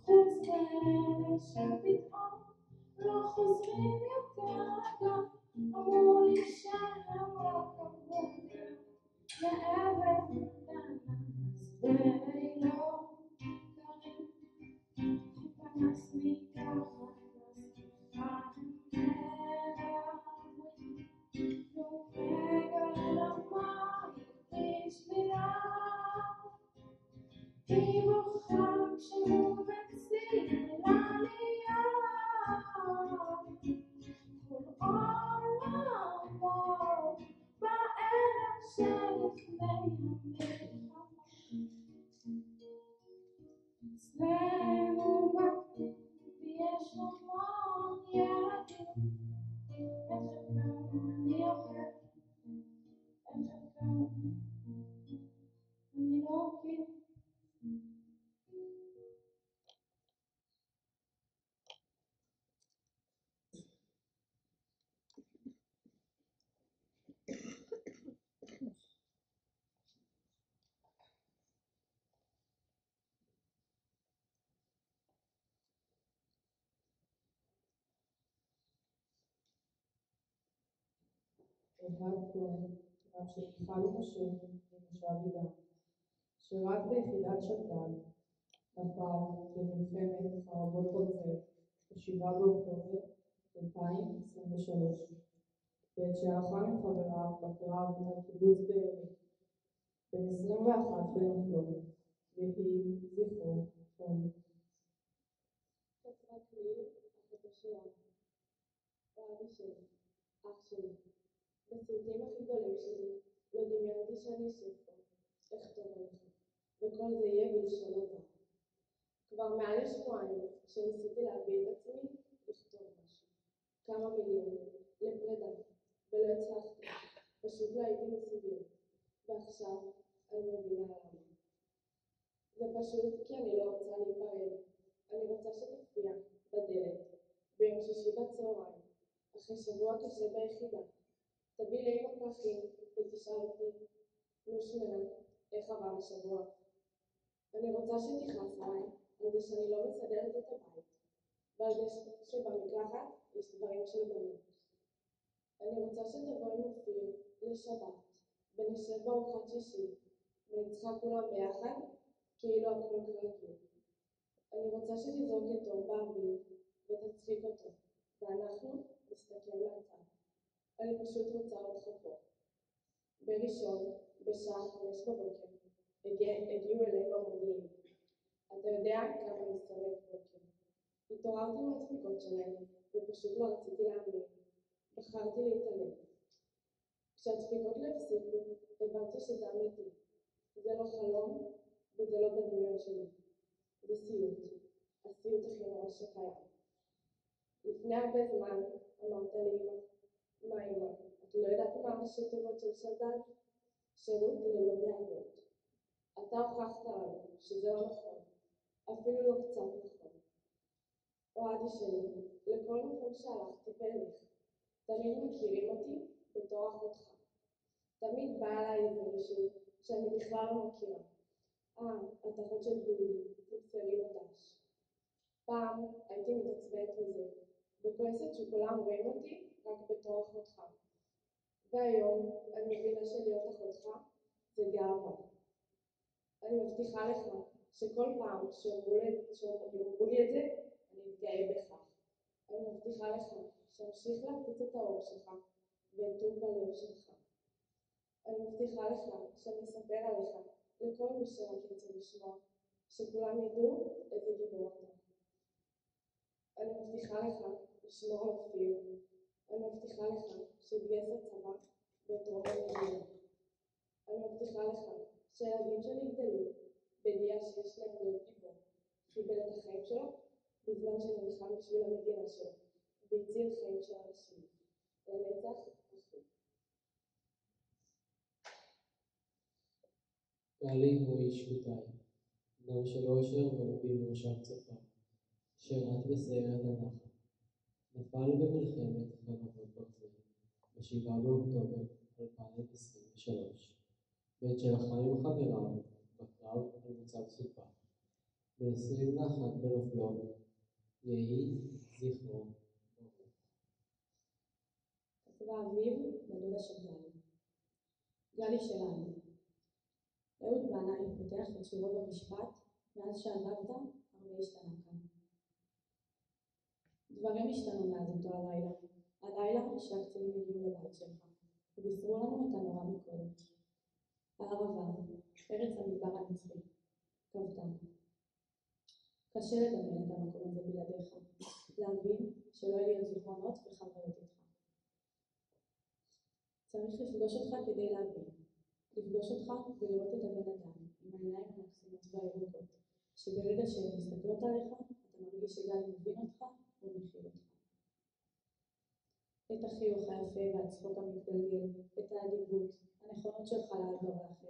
חוץ מאלה שפתאום לא חוזרים יותר לגן, אמרו לי שהם לא קבעו יותר לעבר קטנה. אז בלילות קרים ייפנס מתחת לשמחה המדברים, והוא מגלה לו מהי בשבילו, היא בוכה כשהוא מציל עלייה, כל עולמו בערב שלפני המלחמה. אצלנו בבית יש המון ילדים, את חלקם אני אוהב, את חלקם אני לא מכיר. אוהד כהן, רב של מיכל ומשה ממושב עידן, שירת ביחידת שת"ל, נפל במלחמת חרבות ברזל ב-7 באוקטובר 2023, בעת שהלכה עם חבריו בקרב על קיבוץ בארי, בן 21 בנופלו, ויהי זכרו ברוך. חצרת ניר, אחותו של אבא שלי, אח שלי. בסיוטים הכי גדולים שלי, לא דמיינתי שאני אשב פה, אכתוב עליכם, וכל זה יהיה בלשון התורה. כבר מעל לשבועיים שניסיתי להביא את עצמי לכתוב משהו, כמה מילים, לפרידה, ולא הצלחתי, פשוט לא הייתי מסוגלת, ועכשיו אני מבינה למה. זה פשוט כי אני לא רוצה להיפרד, אני רוצה שתופיע בדלת, ביום שישי בצהריים, אחרי שבוע קשה ביחידה. תביא לי עם הפרחים ותשאל אותי, נו שמנה, איך עבר השבוע? אני רוצה שתכעס עליי על זה שאני לא מסדרת את הבית, ועל זה שבמקלחת יש דברים של בנות. אני רוצה שתבוא עם אופיר לשבת, ונשב בארוחת שישי, ונצחק כולם ביחד, כאילו הכל כרגיל. אני רוצה שתזרוק את אור באוויר ותצחיק אותו, ואנחנו נסתכל מהצד. אני פשוט רוצה אותך פה. בראשון, בשעה 5 בבוקר, הגיעו אלינו המודיעים. אתה יודע כמה אני שונאת בוקר. התעוררתי מהדפיקות שלהם, ופשוט לא רציתי להאמין. בחרתי להתעלם. כשהדפיקות לא הפסיקו, הבנתי שזה אמיתי. זה לא חלום, וזה לא בדמיון שלי. זה סיוט. הסיוט הכי נורא שקיים. לפני הרבה זמן אמרת לאמא, מה אמא? את לא יודעת מה ראשי תיבות של שז"ל? שירות ללא דאגות. אתה הוכחת לנו שזה לא נכון, אפילו לא קצת נכון. אוהדי שלי, לכל מקום שהלכתי ואלך, תמיד מכירים אותי בתור אחותך. תמיד בא אליי איזה מישהו שאני בכלל לא מכירה. את אחות של דודי, תמסרי לו דש. פעם הייתי מתעצבנת מזה, וכועסת שכולם רואים אותי רק בתור אחותך. והיום אני מבינה שלהיות אחותך זה גאווה. אני מבטיחה לך שכל פעם שאומרו לי את זה, אני אתגאה בכך. אני מבטיחה לך שאמשיך להפיץ את האור שלך ואת טוב בלב שלך. אני מבטיחה לך שאני אספר עליך לכל מי שרק ירצה לשמוע, שכולם ידעו איזה גיבור אתה. אני מבטיחה לך לשמור על אופיר. אני מבטיחה לך שתגייס לצבא ואת רוב המדינה. אני מבטיחה לך שהילדים שלי יגדלו בידיעה שיש להם להיות גיבור, קיבל את החיים שלו בזמן שנלחם בשביל המדינה שלו והציל חיים של אנשים. לנצח אחי. גלי הוא איש שבוטאי, בנם של אושר ורבי במושב צופר, שירת בסיירת הנחל. נפל במלחמת חרבות ברזל ב-7 באוקטובר 2023, בעת שלחם עם חבריו בקרב על מוצב סופה. ב-21 בנופלו, יהי זכרו ברוך. כתבה אביב בדודה של גלי. גלי שלנו. אהוד בנאי פותח את שירו במשפט, מאז שעזבת הרבה השתנה כאן. דברים השתנו מאז אותו הלילה. הלילה שהקצינים הגיעו לבית שלך, ובישרו לנו את הנורא מכל. הערבה, ארץ המדבר הנצחי, כבתה. קשה לדמיין את המקום הזה בלעדיך, להבין שלא יהיו לי זיכרונות וחוויות איתך. צריך לפגוש אותך כדי להבין, לפגוש אותך ולראות את הבן אדם עם העיניים המקסימות והירוקות, שברגע שהן מסתכלות עליך, אתה מרגיש שגלי מבין אותך ומכיל אותך. את החיוך היפה והצחוק המתגלגל, את האדיבות, הנכונות שלך לעזור לאחר,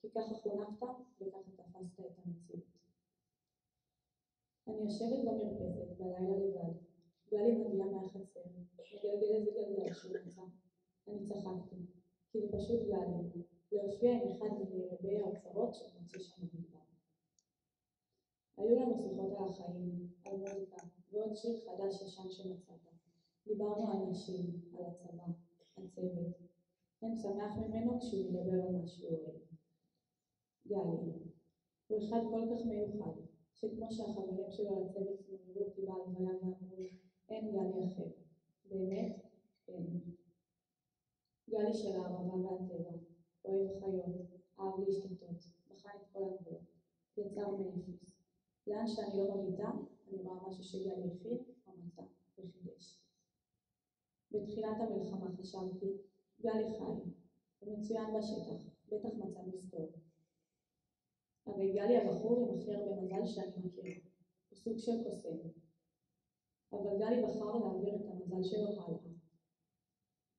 כי ככה חונכת וככה תפסת את המציאות. אני יושבת במרפסת בלילה לבד, גלי מגיעה מהחצר, מגלגל איזה גלגל שהוא מצא. אני צחקתי, כי זה פשוט גלי, להופיע עם אחד מרבי האוצרות שמוציא שם במדבר. היו לנו שיחות על החיים, על מוזיקה, ועוד שיר חדש ישן שמצאת. דיברנו על נשים, על הצבא, על צוות. אין שמח ממנו כשהוא מדבר על מה שהוא אוהב. גלי, הוא אחד כל כך מיוחד, שכמו שהחברים שלו לצוות סמרו אותי בהלוויה ואמרו, אין גלי אחר. באמת, אין. גלי של הערבה והטבע, אוהב חיות, אהב להשתתות, בחן את כל הגבולות, יצר מאפס. לאן שאני לא מביטה, אני רואה משהו שגלי הכין, או מצא, וחידש. בתחילת המלחמה חשבתי, גלי חי, הוא מצוין בשטח, בטח מצא מסתור. הרי גלי הבחור עם הכי הרבה מזל שאני מכירה, הוא סוג של קוסם. אבל גלי בחר להעביר את המזל שלו הלאה.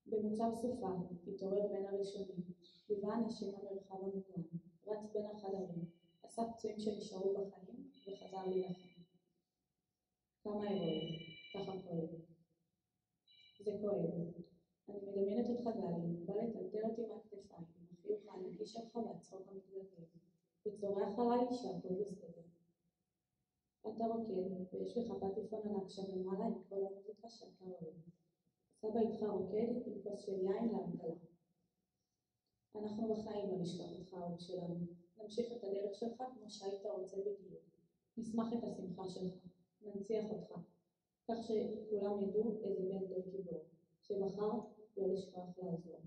במוצב סופה התעורר בין הראשונים, ליווה אנשים למרחב המוגן, רץ בין החדרים, אסף פצועים שנשארו בחיים וחזר להילחם. כמה אירועי, ככה כואב. זה כואב. אני מדמיינת אותך גלי, בא לטלטל אותי מהכתפיים, עם החיוך הענקי שלך והצחוק המתגלגל, וצורח עליי שהכל בסדר. אתה רוקד, ויש לך פטיפון ענק שם למעלה עם כל המוזיקה שאתה אוהב. סבא איתך רוקד עם כוס של יין להמתלה. אנחנו בחיים לא נשכח אותך אהוב שלנו. נמשיך את הדרך שלך כמו שהיית רוצה בדיוק. נשמח את השמחה שלך, ננציח אותך, כך שכולם ידעו איזה בן דוד גיבור, שבחר לא לשכוח לעזור.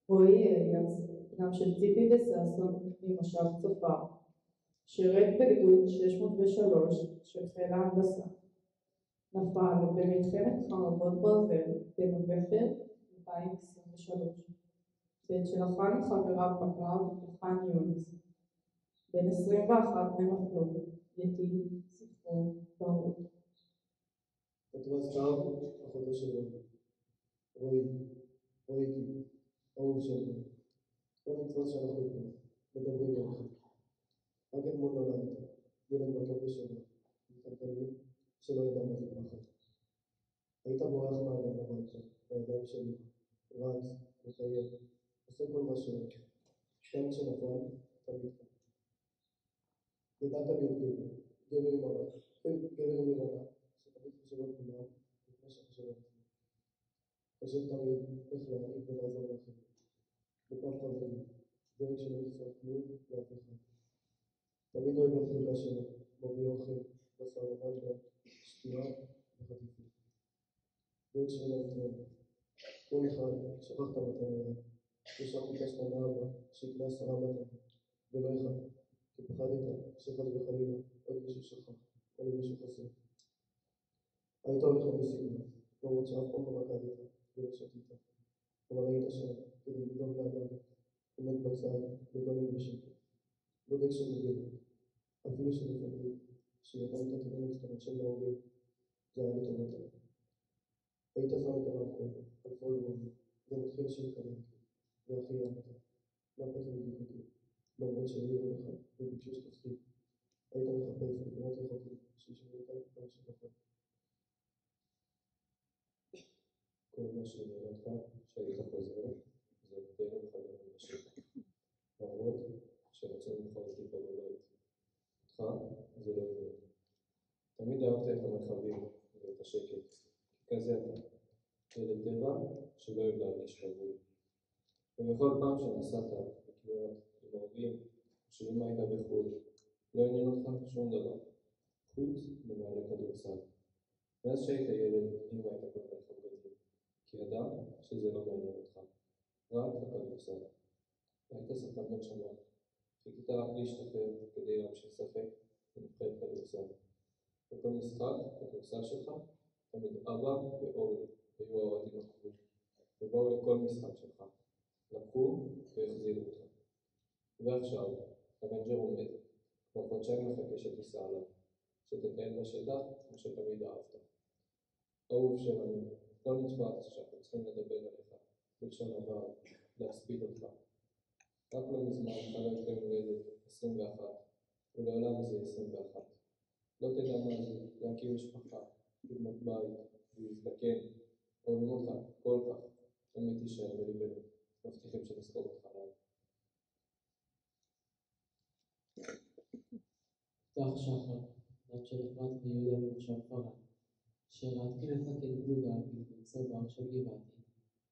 רועי אליאס, בנם של ציפי וששון ממושב צופר, שירת בגדוד 603 של חיל ההנדסה. נפל במלחמת חרבות ברזל בנובמבר 2023, בעת שלחם חבריו בקרב בח'אן יונס. בן 21 מנופלו, יתיר זכרו ברוך. כתבה סתיו, אחותו של רועי, אהוב שלנו. לא נצטרך שאנחנו פה, מדברים עליך. רק אתמול נולדת, ילד מתוק ושבוע, מתקלמים שלא ידע מה זה פחד. היית בורח מהגן הביתה, בידיים שלי, רץ, מטייל, עושה כל מה שאוהב. גם כשנפל, תמיד כאן. גדלת להיות גבר עם לבנה, שתמיד חושב על כולם, לפני שחושב על עצמי. חושב תמיד איך להעניק ולעזור לאחרים. בקו חברים, דואג שלא יחסר כלום לאף אחד. תמיד אוהב לפלוגה שלו, מביא אוכל, בשר הביתה, שתייה וחטיפים. דואג שלא יתרום. יום אחד, שכחת מתנה, ושם ביקשת מאבא, שיקנה 10 מתנות, ולא אחד, כי פחדת שחס וחלילה עוד מישהו שכח, או למישהו חסר. היית הולך למשימה, למרות שאף פעם לא רקדת ולא שתית, אבל היית שם כדי לדאוג לאדם, עומד בצד וגונן בשקט, בודק שמגיע, אפילו שלפעמים שידעת תמונת קטנות של ההורים, זה היה לטובתם. היית שם את הרמקול על כל גורם, ומתחיל שהתקדם, והכי אהבת, לא פתאום דיווחתי, למרות שהעירו לך וביקשו שתפסיק. היית מחפש במקומות רחוקים שישמעו אותם כמו שתפק. כל מה שעניין אותך, שהיית חוזר, זה יותר מחבר בשטח. למרות שרצו ממך אותי פה בבית. אותך זה לא עובד. תמיד אהבת את המרחבים ואת השקט, כי כזה אתה. ילד טבע שלא אוהב להרגיש חבוי. ובכל פעם שנסעת לקניות עם ההורים, או שאם היית בחו"ל, לא עניין אותך שום דבר, חוץ מנהלי כדורסל. מאז שהיית ילד, אמא הייתה קונה לך בגדים, כי ידע שזה לא מעניין אותך, רק הכדורסל. היית שחקן נשמה, חיכית רק להשתחרר כדי להמשיך לשחק בנבחרת כדורסל. בכל משחק, הכדורסל שלך, תמיד אבא ואורלי היו האוהדים הקבועים, ובאו לכל משחק שלך, לקחו והחזירו אותך. ועכשיו, הרנג'ר עומד, כבר חודשיים מחכה שתיסע עליו, שתטייל בשטח כמו שתמיד אהבת. אהוב שלנו, לא נתפס שאנחנו צריכים לדבר עליך, בלשון הבא, להספיד אותך. רק לא מזמן חגגת יום הולדת 21, ולעולם זה 21. לא תדע מה זה, להקים משפחה, לבנות בית, להזדקן, אוהבים אותך כל כך, תמיד תישאר בליבנו, מבטיחים שנזכור אותך עליו. פתח שחר, בת של אפרת ויהודה ממושב פרן, שירת כמפקד פלוגה בגדוד צבר של גבעתי,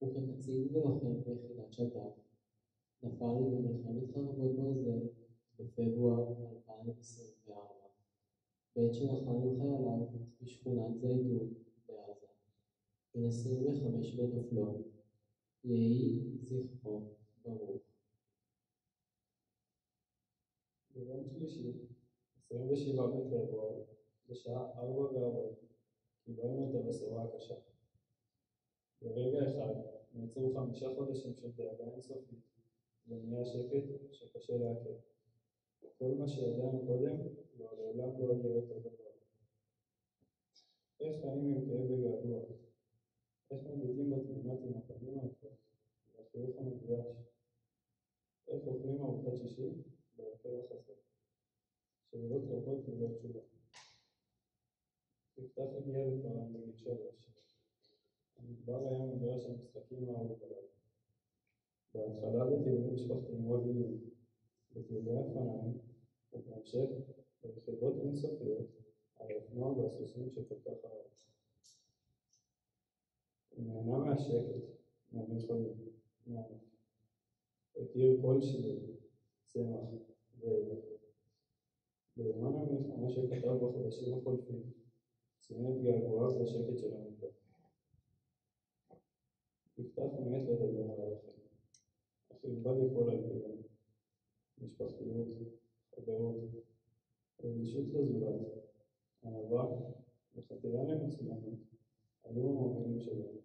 וכקצין ולוחם ביחידת שת"פ. נפל במלחמת חרבות ברזל בפברואר 2024, בעת שלחם עם חייליו בשכונת זייתון בעזה. בן 25 בנופלו, יהי זכרו ברוך. ביום שלישי, 27 בפברואר, בשעה 4:40, קיבלנו את הבשורה הקשה. ברגע אחד נעצרו 5 חודשים של דאגה אינסופית, ונהיה שקט שקשה לעכל. כל מה שידענו קודם, לעולם לא יהיה אותו דבר. איך חיים עם כאב וגעגוע? איך מביטים בתמונות עם הפנים היפות, והחיוך המקודש? איך אוכלים ארוחת שישי בהרכב החסר? שאלות רבות ללא תשובה. יפתח הגיע לפרן בגיל 3. המדבר היה מגרש המשחקים האהוב עליו. בהתחלה בטיולים משפחתיים רגילים, בטיולי אופניים, ובהמשך ברכיבות אינסופיות על האופנוע והסוסים שכל כך אהב. הוא נהנה מהשקט, מהמרחבים, מהנוף. הכיר כל שביל, צמח ואבק. ביומן המלחמה שכתב בחודשים החולפים, ציין את געגועיו לשקט של המדבר. יפתח מת לדבר על החיים. אך ירבה לפעול על פיהם. משפחתיות, חברות, רגישות לזולת, אהבה וחתירה למצוינות היו המובילים שלנו.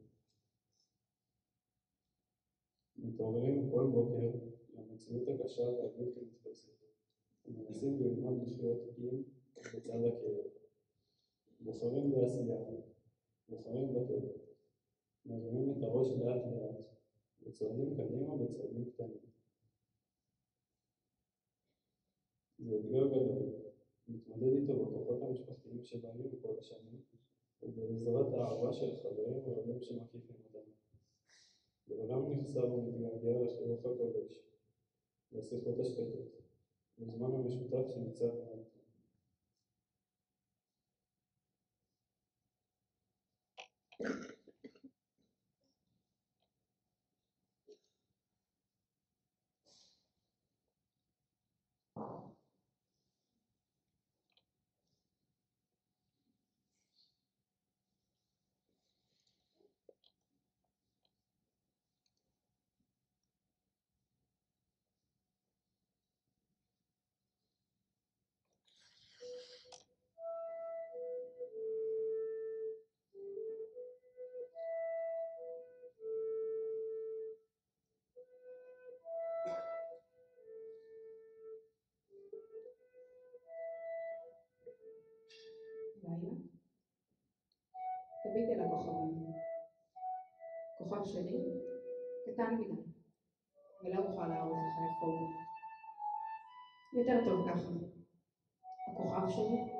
מתעוררים כל בוקר למציאות הקשה והבלתי נתפסת, ומנסים ללמוד לחיות עם בצד הכאב. בוחרים בעשייה, בוחרים בטוב, מרימים את הראש לאט לאט, וצועדים קדימה בצעדים קטנים. זה אתגר גדול, להתמודד איתו בכוחות המשפחתיים שבנינו כל השנים, ובעזרת האהבה של חברים רבים שמקיפים אותנו. בעולם נחסר ומתגעגע לחינוך הקודש, לשיחות השקטות, לזמן המשותף שניצב מעט. לילה, תביט אל הכוכבים. כוכב שלי קטן מדי, ולא אוכל להראות לך איפה הוא. יותר טוב ככה. הכוכב שלי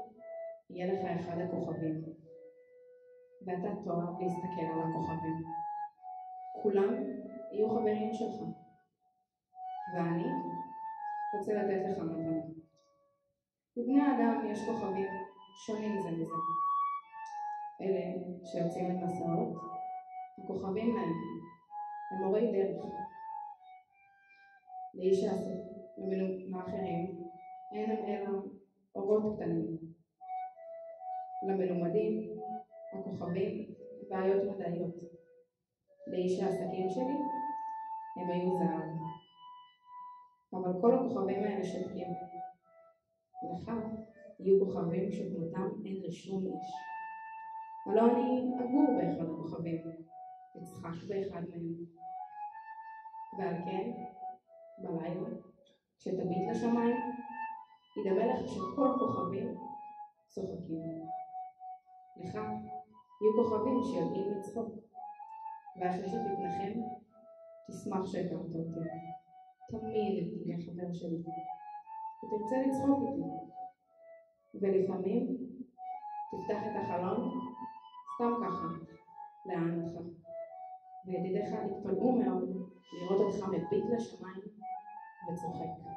יהיה לך אחד הכוכבים, ואתה תאהב להסתכל על הכוכבים. כולם יהיו חברים שלך, ואני רוצה לתת לך מתנה. לבני האדם יש כוכבים שונים זה מזה. אלה שיוצאים למסעות, הכוכבים להם הם מורי דרך. לאיש לאחרים אין הם אלא אורות קטנים. למלומדים הכוכבים בעיות מדעיות. לאיש העסקים שלי הם היו זהב. אבל כל הכוכבים האלה שתקים, לך יהיו כוכבים שכמותם אין לשום איש. הלא אני אגור באחד הכוכבים, אצחק באחד מהם. ועל כן, בלילה, כשתביט לשמיים, ידמה לך שכל הכוכבים צוחקים. לך יהיו כוכבים שיודעים לצחוק, ואחרי שתתנחם, תשמח שהכרת אותי. תמיד תהיה חבר שלי, ותרצה לצחוק איתי. ולפעמים תפתח את החלון סתם ככה, לען אותך. וידידיך יתפלאו מאוד לראות אותך מביט לשמיים וצוחק.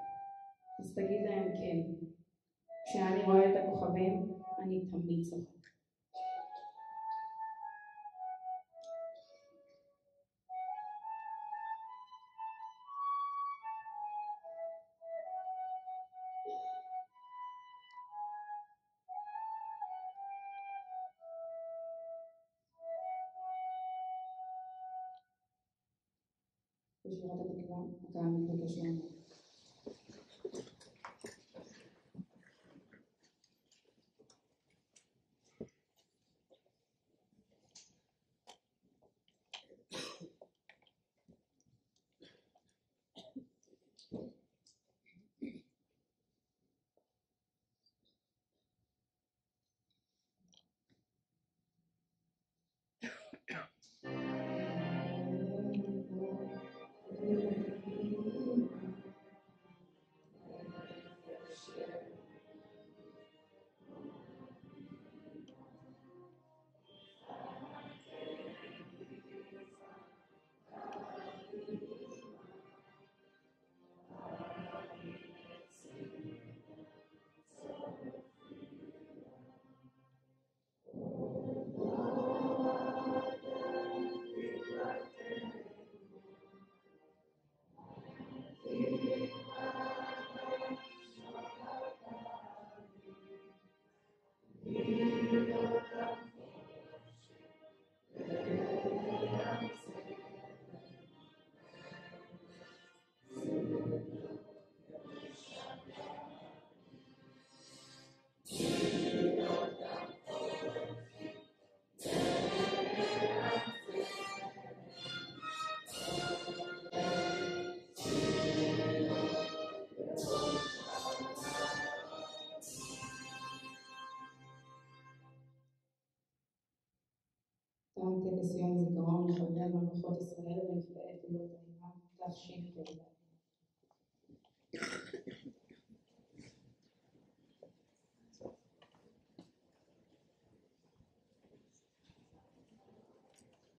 אז תגיד להם כן, כשאני רואה את הכוכבים אני תמיד צוחק. בשירת התקווה, הקהל מתבקש לעמוד. תם טקס יום הזיכרון לחללי מערכות ישראל ונפגעי פעולות האיבה תשפ"ד.